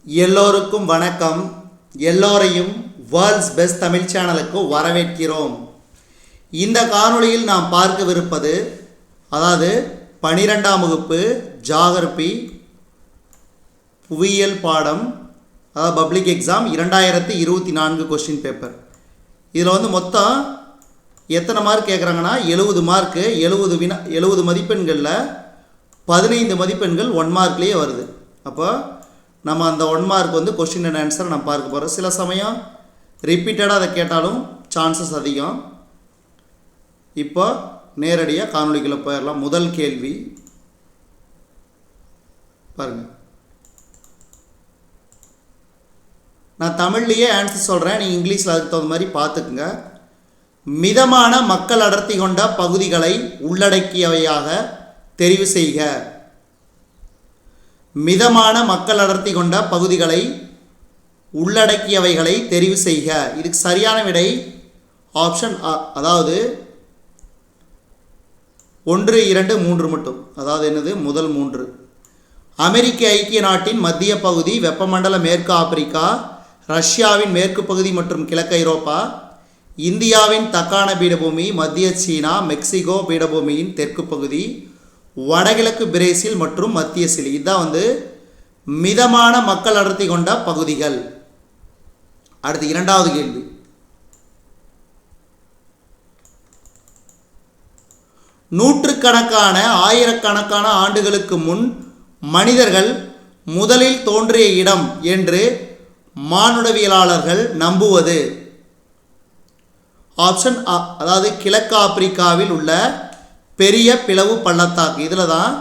எல்லோருக்கும் வணக்கம். எல்லோரையும் வேர்ல்ட்ஸ் பெஸ்ட் தமிழ் சேனலுக்கு வரவேற்கிறோம். இந்த காணொளியில் நாம் பார்க்கவிருப்பது அதாவது 12ஆம் வகுப்பு ஜியோகிராஃபி புவியியல் பாடம், அதாவது பப்ளிக் எக்ஸாம் 2024 கொஸ்டின் பேப்பர். இதில் மொத்தம் எத்தனை மார்க் கேட்குறாங்கன்னா 70 மார்க்கு. 70 மதிப்பெண்களில் 15 மதிப்பெண்கள் 1 மார்க்லேயே வருது. அப்போ நம்ம அந்த 1 மார்க் கொஸ்டின் அண்ட் ஆன்சரை நம்ம பார்க்க போகிறோம். சில சமயம் ரிப்பீட்டடாக அதை கேட்டாலும் சான்சஸ் அதிகம். இப்போ நேரடியாக காணொளிக்குள்ளே போயிடலாம். முதல் கேள்வி பாருங்கள். நான் தமிழ்லேயே ஆன்சர் சொல்கிறேன், நீங்கள் இங்கிலீஷில் அதுக்கு தகுந்த மாதிரி பார்த்துக்குங்க. மிதமான மக்கள் அடர்த்தி கொண்ட பகுதிகளை உள்ளடக்கியவையாக தெரிவு செய்க. மிதமான மக்கள் அடர்த்தி கொண்ட பகுதிகளை உள்ளடக்கியவைகளை தெரிவு செய்க. இதுக்கு சரியான விடை ஆப்ஷன் அ, அதாவது 1, 2, 3 மட்டும். அதாவது என்னது? முதல் 3. அமெரிக்க ஐக்கிய நாட்டின் மத்திய பகுதி, வெப்பமண்டல மேற்கு ஆப்பிரிக்கா, ரஷ்யாவின் மேற்கு பகுதி மற்றும் கிழக்கு ஐரோப்பா, இந்தியாவின் தக்கான பீடபூமி, மத்திய சீனா, மெக்சிகோ பீடபூமியின் தெற்கு பகுதி, வடகிழக்கு பிரேசில் மற்றும் மத்திய சிலி. இதுதான் மிதமான மக்கள் அடர்த்தி கொண்ட பகுதிகள். அடுத்து 2வது கேள்வி. நூற்றுக்கணக்கான ஆயிரக்கணக்கான ஆண்டுகளுக்கு முன் மனிதர்கள் முதலில் தோன்றிய இடம் என்று மானுடவியலாளர்கள் நம்புவது. ஆப்ஷன் அ, அதாவது கிழக்கு ஆப்பிரிக்காவில் உள்ள பெரிய பிளவு பள்ளத்தாக்கு. இதில் தான்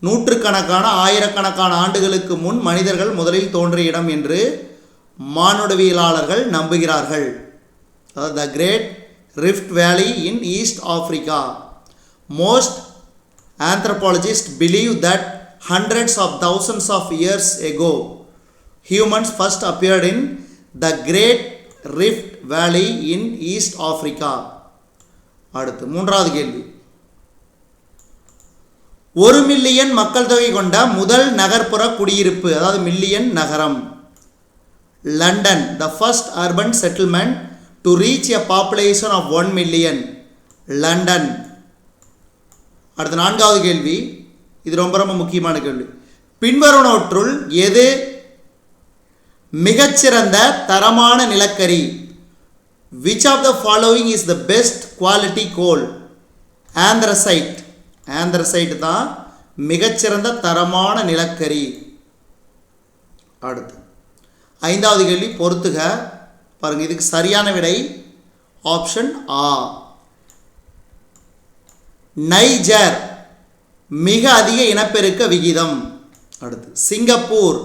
நூற்றுக்கணக்கான ஆயிரக்கணக்கான ஆண்டுகளுக்கு முன் மனிதர்கள் முதலில் தோன்றிய இடம் என்று மானுடவியலாளர்கள் நம்புகிறார்கள். அதாவது த Great Rift Valley in East Africa. Most anthropologists believe that hundreds of thousands of years ago humans first appeared in the great rift valley in east africa. அடுத்து 3வது கேள்வி. 1 மில்லியன் மக்கள் தொகை கொண்ட முதல் நகர்ப்புற குடியிருப்பு, அதாவது மில்லியன் நகரம். London, the first urban settlement to reach a population of 1 million. London. அடுத்து 4வது கேள்வி. இது ரொம்ப ரொம்ப முக்கியமான கேள்வி. பின்வருவனவற்றுள் எது மிகச்சிறந்த தரமான நிலக்கரி? Which of the following is the best quality coal? anthracite. anthracite தான் மிகச்சிறந்த தரமான நிலக்கரி. அடுத்து 5வது கேள்வி பொறுத்துக. பாருங்க, இதுக்கு சரியான விடை ஆப்ஷன் ஆ. நைஜர் மிக அதிக இனப்பெருக்க விகிதம். அடுத்து சிங்கப்பூர்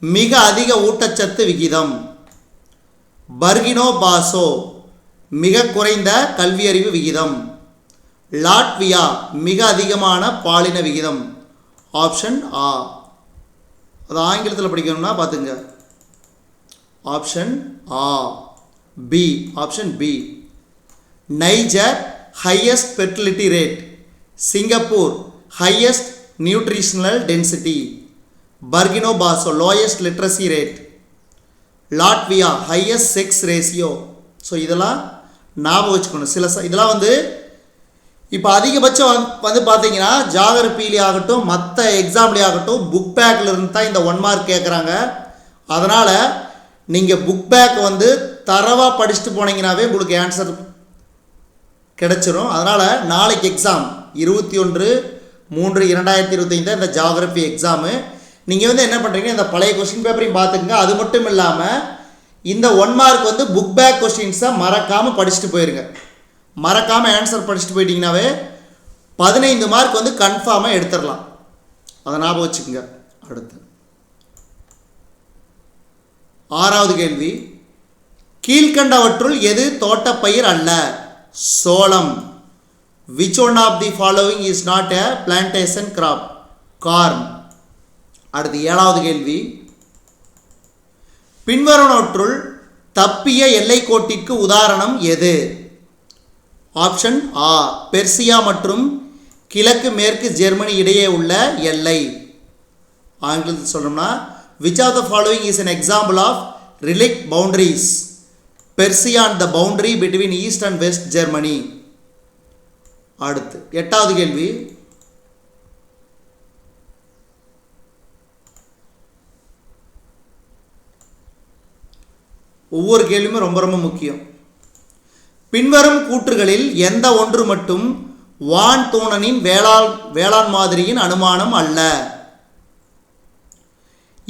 மிக அதிக ஊட்டச்சத்து விகிதம். பர்கினோ பாசோ மிக குறைந்த கல்வியறிவு விகிதம். லாட்வியா மிக அதிகமான பாலின விகிதம். ஆப்ஷன் ஆ. அது ஆங்கிலத்தில் படிக்கணும்னா பார்த்துங்க. ஆப்ஷன் ஆ, B. Option B. Niger highest fertility rate. Singapore highest nutritional density. Burkina Faso lowest literacy rate. Latvia highest sex ratio. So இதெல்லாம் ஞாபகம் வச்சுக்கணும். இதெல்லாம் இப்போ அதிகபட்சம் பார்த்தீங்கன்னா ஜியோகிராஃபிலே ஆகட்டும், மற்ற எக்ஸாம்லேயே ஆகட்டும், புக் பேக்கில் இருந்து தான் இந்த 1 மார்க் கேட்குறாங்க. அதனால் நீங்கள் புக் பேக் தரவாக படிச்சுட்டு போனீங்கன்னாவே உங்களுக்கு ஆன்சர் கிடச்சிரும். அதனால் நாளைக்கு எக்ஸாம் 21/3/2025 இந்த ஜியோகிராஃபி எக்ஸாமு. நீங்கள் என்ன பண்ணுறீங்க, இந்த பழைய கொஸ்டின் பேப்பரையும் பார்த்துக்குங்க. அது மட்டும் இல்லாமல் இந்த 1 மார்க் புக் பேக் கொஸ்டின்ஸை மறக்காமல் படிச்சுட்டு போயிருங்க. மறக்காமல் ஆன்சர் படிச்சுட்டு போயிட்டீங்கன்னாவே 15 மார்க் கன்ஃபார்மாக எடுத்துடலாம். அதை ஞாபகம் வச்சுக்கோங்க. அடுத்து 6வது கேள்வி. கீழ்கண்டவற்றுள் எது தோட்டப்பயிர் அல்ல? சோளம். Which one of the following is not a plantation crop? Corn. அடுத்து 7வது கேள்வி. பின்வருவனவற்றுள் தப்பிய எல்லைக்கோட்டிற்கு உதாரணம் எது? ஆப்ஷன் ஆ, பெர்சியா மற்றும் கிழக்கு மேற்கு ஜெர்மனி இடையே உள்ள எல்லை. ஆங்கிலத்தில் சொல்லணும்னா Which of the following is an example of relict boundaries? Persia and the boundary between East and West Germany. அடுத்து எட்டாவது கேள்வி, ஒவ்வொரு கேள்வியுமே ரொம்ப ரொம்ப முக்கியம். பின்வரும் கூற்றுகளில் எந்த ஒன்று மட்டும் வான் தூணனின் வேளாண் மாதிரியின் அனுமானம் அல்ல?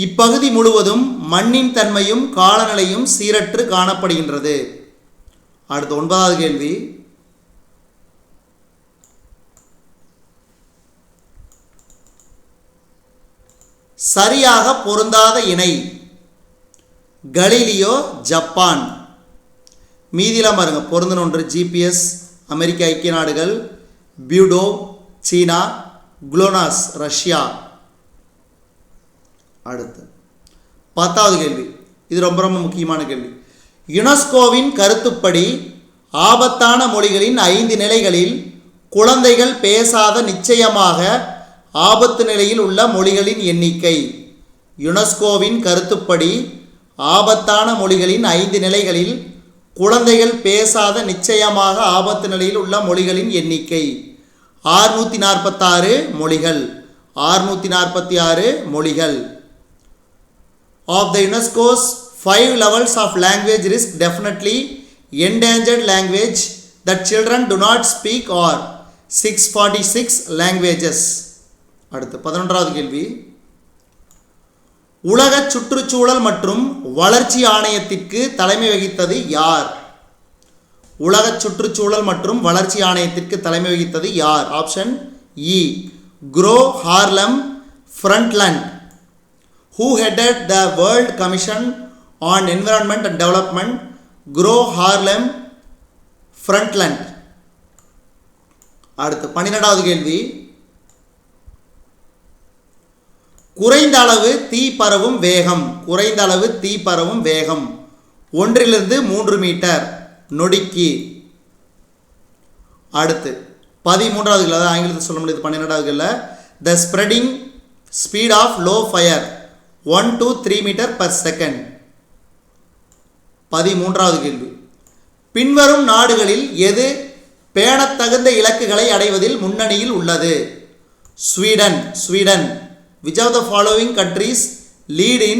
இப்பகுதி முழுவதும் மண்ணின் தன்மையும் காலநிலையும் சீரற்று காணப்படுகின்றது. அடுத்து ஒன்பதாவது கேள்வி, சரியாக பொருந்தாத இணை. Galileo Japan. மீதிலாம் பாருங்க பொருந்தின ஒன்று ஜிபிஎஸ் அமெரிக்க ஐக்கிய நாடுகள், பியூடோ சீனா, குளோனாஸ் ரஷ்யா. அடுத்து பத்தாவது கேள்வி, இது ரொம்ப ரொம்ப முக்கியமான கேள்வி. யுனெஸ்கோவின் கருத்துப்படி ஆபத்தான மொழிகளின் 5 நிலைகளில் குழந்தைகள் பேசாத நிச்சயமாக ஆபத்து நிலையில் உள்ள மொழிகளின் எண்ணிக்கை. யுனெஸ்கோவின் கருத்துப்படி ஆபத்தான மொழிகளின் 5 நிலைகளில் குழந்தைகள் பேசாத நிச்சயமாக ஆபத்து நிலையில் உள்ள மொழிகளின் எண்ணிக்கை 646 மொழிகள். 646 மொழிகள். Of the UNESCO's 5 levels of language risk, definitely endangered language that children do not speak are 646 languages. அடுத்து 11வது கேள்வி, உலக சுற்றுச்சூழல் மற்றும் வளர்ச்சி ஆணையத்திற்கு தலைமை வகித்தது யார்? உலக சுற்றுச்சூழல் மற்றும் வளர்ச்சி ஆணையத்திற்கு தலைமை வகித்தது யார்? ஆப்ஷன் இ, Gro Harlem Brundtland. Who headed the World Commission on Environment and Development? Gro Harlem Brundtland. அடுத்து 12வது கேள்வி, குறைந்த அளவு தீ பரவும் வேகம். குறைந்த அளவு தீ பரவும் வேகம் 1 to 3 மீட்டர் நொடிக்கு. அடுத்து 13வது கேள்வி, அதாவது ஆங்கிலத்தில் சொல்ல முடியாது 12வது கேள்வி, the spreading speed of low fire 1 to 3 meter per second. 13வது கேள்வி, பின்வரும் நாடுகளில் எது பேணத்தகுந்த இலக்குகளை அடைவதில் முன்னணியில் உள்ளது? Sweden. Sweden. Which of the following countries lead in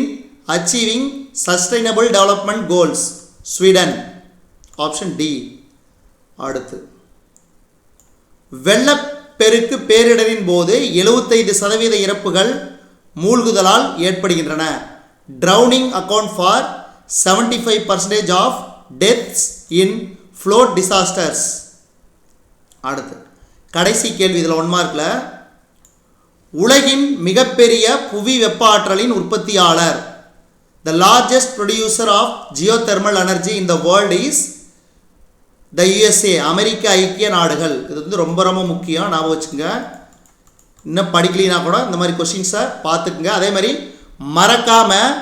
achieving sustainable development goals? Sweden. Option D. அடுத்து வெள்ளப்பெருக்கு பேரிடரின் போது 75% இறப்புகள் மூழ்குதலால் ஏற்படுகின்றன. Drowning account for 75% of deaths in flood disasters. அடுத்து கடைசி கேள்வி, இதில் 1 மார்க்கில், உலகின் மிகப்பெரிய புவி வெப்ப ஆற்றலின் உற்பத்தியாளர். The largest producer of geothermal energy in the world is the USA. அமெரிக்க ஐக்கிய நாடுகள். இது வந்து ரொம்ப ரொம்ப முக்கியம், ஞாபகம் வச்சுக்கோங்க. இன்னும் படிக்கலினா கூட இந்த மாதிரி கொஸ்டின்ஸை பார்த்துக்குங்க. அதே மாதிரி மறக்காமல்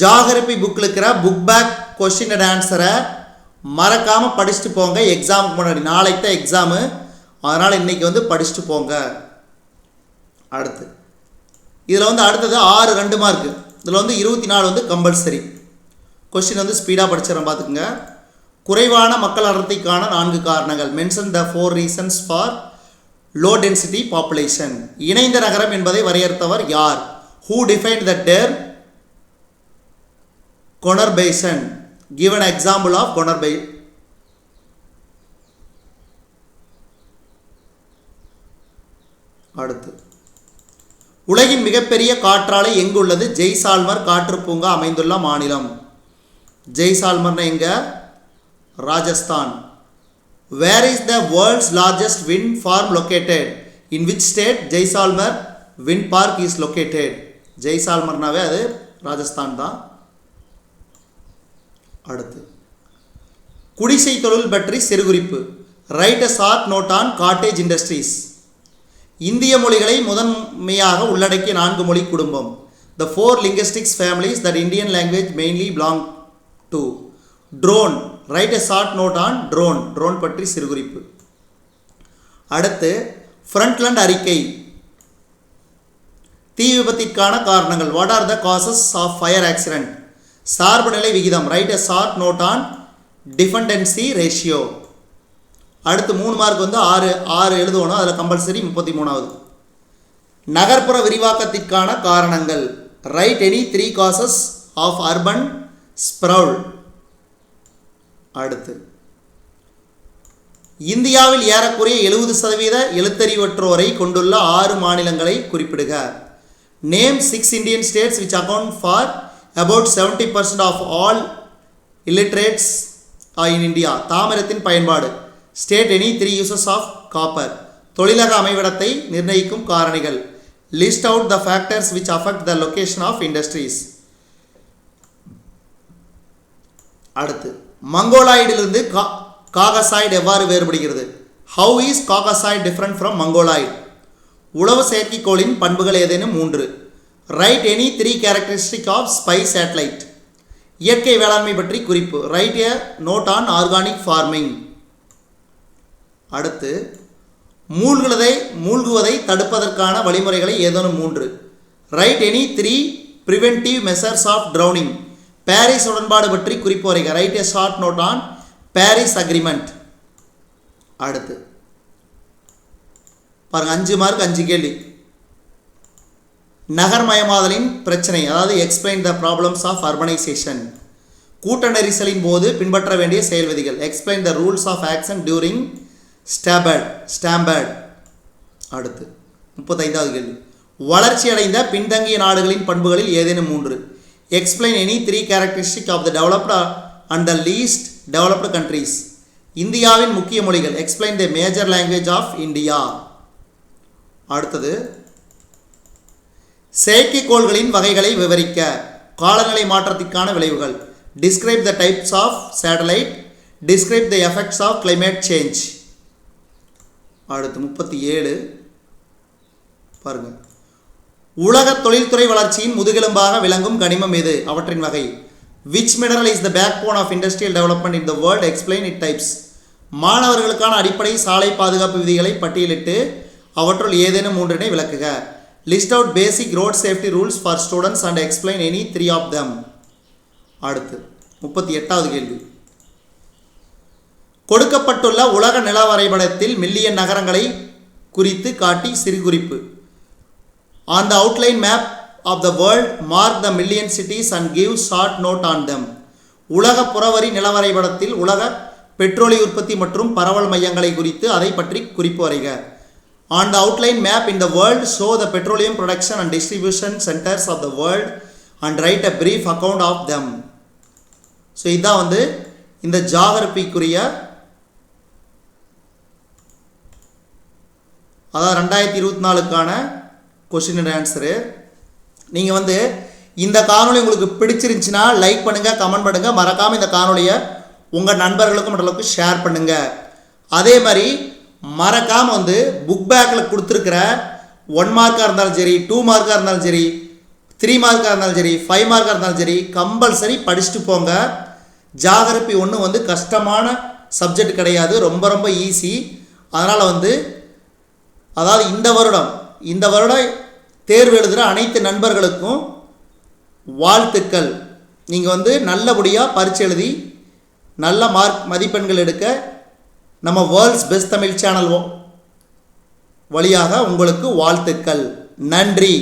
ஜாகிரபி புக்கில் இருக்கிற புக் பேக் கொஸ்டின் அண்ட் ஆன்சரை மறக்காமல் படிச்சுட்டு போங்க. எக்ஸாமுக்கு முன்னாடி, நாளைக்கு தான் எக்ஸாமு, அதனால் இன்றைக்கி வந்து படிச்சுட்டு போங்க. அடுத்து இதில் வந்து அடுத்தது 6 2 மார்க்கு. இதில் வந்து 24 வந்து கம்பல்சரி. கொஸ்டின் வந்து ஸ்பீடாக படிச்சிடறேன், பார்த்துக்குங்க. குறைவான மக்கள் அடர்த்திக்கான 4 காரணங்கள். Mention the 4 reasons for low density population. இணைந்த நகரம் என்பதை வரையறுத்தவர் யார்? Who defined the term conurbation? Give an example of conurbation. அடுத்து உலகின் மிகப்பெரிய காற்றாலை எங்கு உள்ளது? ஜெய்சால்மர் காற்று பூங்கா அமைந்துள்ள மாநிலம். ஜெய்சால்மர்னா எங்க? Rajasthan. Where is the world's largest wind farm located? In which state Jaisalmer wind park is located? ஜெய்சால்மர்னாவே அது ராஜஸ்தான் தான். அடுத்து குடிசை தொழில் பற்றி சிறுகுறிப்பு. Write a short note on cottage industries. இந்திய மொழிகளை முதன்மையாக உள்ளடக்கிய 4 மொழி குடும்பம். The 4 linguistics families that Indian language mainly belong to. Drone. Write a short note on drone. Drone பற்றி சிறுகுறிப்பு. அடுத்து ஃப்ரண்ட்லண்ட் அறிக்கை. தீ விபத்திற்கான காரணங்கள். What are the causes of fire accident? சார்பு நிலை விகிதம். Write a short note on dependency ratio. அடுத்து 3 மார்க் வந்து 6 எழுதுவோம். அதில் கம்பல்சரி 33வது. நகர்ப்புற விரிவாக்கத்திற்கான காரணங்கள். Write any 3 causes of urban sprawl. அடுத்து இந்தியாவில் ஏறக்குறைய 70% எழுத்தறிவற்றோரை கொண்டுள்ள 6 மாநிலங்களை குறிப்பிடுக. Name 6 Indian states which account for about 70% of all illiterates in India. தாமிரத்தின் பயன்பாடு. State any 3 uses of copper. தொழிலக அமைவிடத்தை நிர்ணயிக்கும் காரணிகள். List out the factors which affect the location of industries. அடுத்து மங்கோலாய்டிலிருந்து காகசாய்டு எவ்வாறு வேறுபடுகிறது? How is caucasoid different from mongoloid? உளவு செயற்கைக்கோளின் பண்புகள் ஏதேனும் 3. Write any 3 characteristic of spy satellite. இயற்கை வேளாண்மை பற்றி குறிப்பு. Write a note on organic farming. அடுத்து மூழ்குவதை தடுப்பதற்கான வழிமுறைகளை ஏதேனும் 3. Write any 3 preventive measures of drowning. Paris உடன்பாடு பற்றி குறிப்பு வரைக. Write a short note on Paris agreement. அடுத்து பாருங்க 5 மார்க் 5 கேள்வி. நகர்மயமாதலின் பிரச்சனை, அதாவது explain the problems of urbanisation. கூட்ட நெரிசலின் போது பின்பற்ற வேண்டிய செயல் விதிகள். Explain the rules of action during stampede. அடுத்து 35வது கேள்வி. வளர்ச்சி அடைந்த பின்தங்கிய நாடுகளின் பண்புகளில் ஏதேனும் 3. Explain any 3 characteristic of the developed and the least developed countries. இந்தியாவின் முக்கிய மொழிகள். Explain the major language of India. அடுத்தது செயற்கைக்கோள்களின் வகைகளை விவரிக்க. காலநிலை மாற்றத்திற்கான விளைவுகள். Describe the types of satellite. Describe the effects of climate change. அடுத்து 37 பாருங்க. உலக தொழில்துறை வளர்ச்சியின் முதுகெலும்பாக விளங்கும் கனிமம் எது? அவற்றின் வகை. Which mineral is the backbone of industrial development in the world? Explain it types. மாணவர்களுக்கான அடிப்படை சாலை பாதுகாப்பு விதிகளை பட்டியலிட்டு அவற்றுள் ஏதேனும் 3னை விளக்குக. List out basic road safety rules for students and explain any 3 of them. அடுத்து 38வது கேள்வி. கொடுக்கப்பட்டுள்ள உலக நில வரைபடத்தில் மில்லியன் நகரங்களை குறித்து காட்டி சிறு குறிப்பு. On the outline map of the world, mark the million cities and give short note on them. உலக புறவரி நிலவரைபடத்தில் உலக பெட்ரோலிய உற்பத்தி மற்றும் பரவல் மையங்களை குறித்து அதை பற்றி குறிப்பு வரைக. On the outline map in the world, show the petroleum production and distribution centers of the world and write a brief account of them. So இதுதான் வந்து இந்த ஜாகிரபிக்குரிய, அதாவது 2024க்கான கொஸ்டின் அண்ட் ஆன்சரு. நீங்கள் வந்து இந்த காணொலி உங்களுக்கு பிடிச்சிருந்துச்சுன்னா லைக் பண்ணுங்கள், கமெண்ட் பண்ணுங்கள். மறக்காமல் இந்த காணொலியை உங்கள் நண்பர்களுக்கும் மற்றவர்களுக்கும் ஷேர் பண்ணுங்கள். அதே மாதிரி மறக்காமல் வந்து புக் பேக்கில் கொடுத்துருக்கிற 1 மார்க்காக இருந்தாலும் சரி, 2 மார்க்காக இருந்தாலும் சரி, 3 மார்க்காக இருந்தாலும் சரி, 5 மார்க்காக இருந்தாலும் சரி, கம்பல்சரி படிச்சுட்டு போங்க. ஜாகிரபி ஒன்றும் வந்து கஷ்டமான சப்ஜெக்ட் கிடையாது, ரொம்ப ரொம்ப ஈஸி. அதனால் வந்து அதாவது இந்த வருடம் தேர்வு எழுதுகிற அனைத்து நண்பர்களுக்கும் வாழ்த்துக்கள். நீங்கள் வந்து நல்லபடியாக பரீட்சை எழுதி நல்ல மதிப்பெண்கள் எடுக்க நம்ம வேர்ல்ட்ஸ் பெஸ்ட் தமிழ் சேனல் வழியாக உங்களுக்கு வாழ்த்துக்கள். நன்றி.